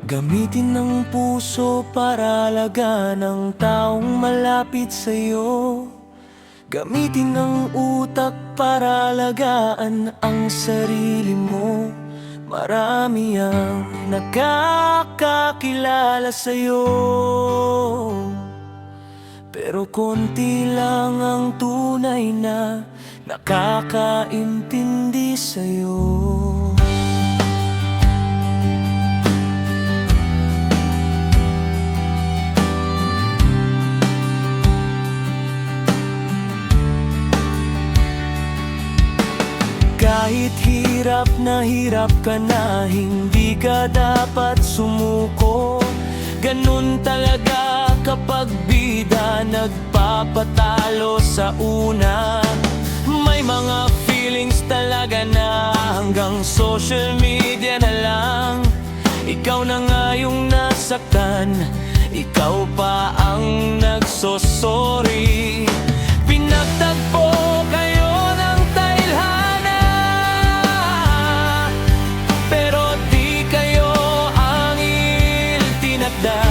Gamitin ng puso para alagaan ang taong malapit sa'yo. Gamitin ng utak para alagaan ang sarili mo. Marami ang nakakakilala sa'yo, pero konti lang ang tunay na nakakaintindi sa'yo. Kahit hirap ka na, hindi ka dapat sumuko. Ganun talaga kapag bida nagpapatalo sa una. May mga feelings talaga na hanggang social media na lang. Ikaw na nga yung nasaktan, ikaw pa ang nagsosorry. Pinagtagpo kayo ng tadhana, pero di kayo ang itinakda.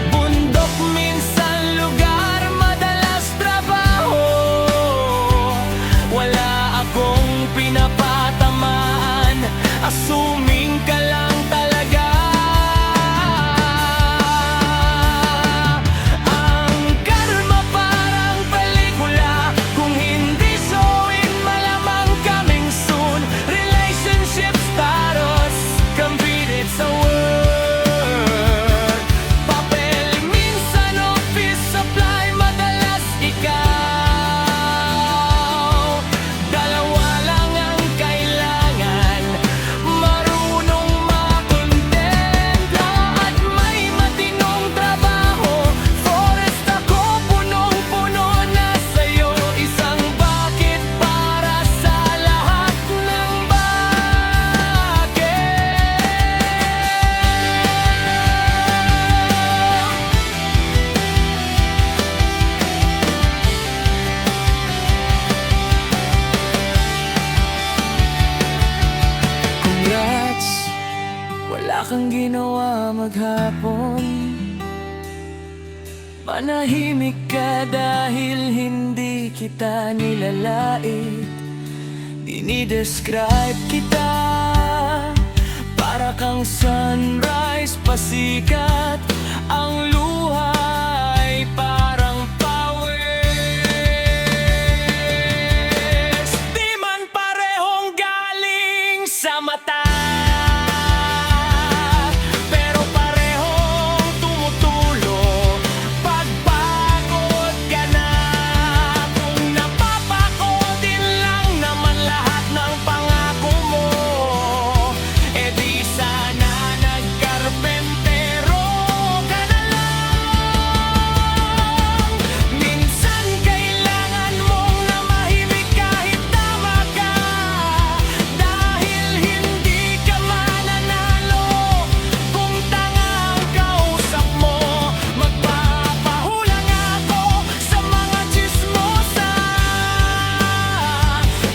Bundok minsan lugar, madalas trabaho. Wala akong pinapatamaan, assuming ka lang talaga. Ang karma parang pelikula, kung hindi sowin malamang coming soon. Relationship status, competed sa work. Papel minsan office supply, madalas ikaw. Dalawa lang ang kailangan, marunong makontento at may matinong trabaho. Forest ako, punong-puno na sa'yo. Isang bakit para sa lahat ng bakit. Congrats, wala kang ginawa maghapon. Manahimik ka dahil hindi kita nilalait. Dinidescribe kita, para kang sunrise pasikat. Ang luha ay parang pawis, di man parehong galing sa mata, pero parehong tumutulo pag pagod ka na. Kung napapako din lang naman lahat ng pangako mo, e di sana nagkarpentero ka na lang. Minsan kailangan mong namahimik kahit tama ka, dahil hindi ka mananalo kung tanga ang kausap mo. Magpapahula nga ako sa mga tsismosa.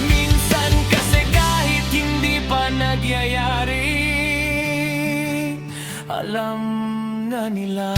Minsan kasi kahit hindi pa nagyayari, alam na nila.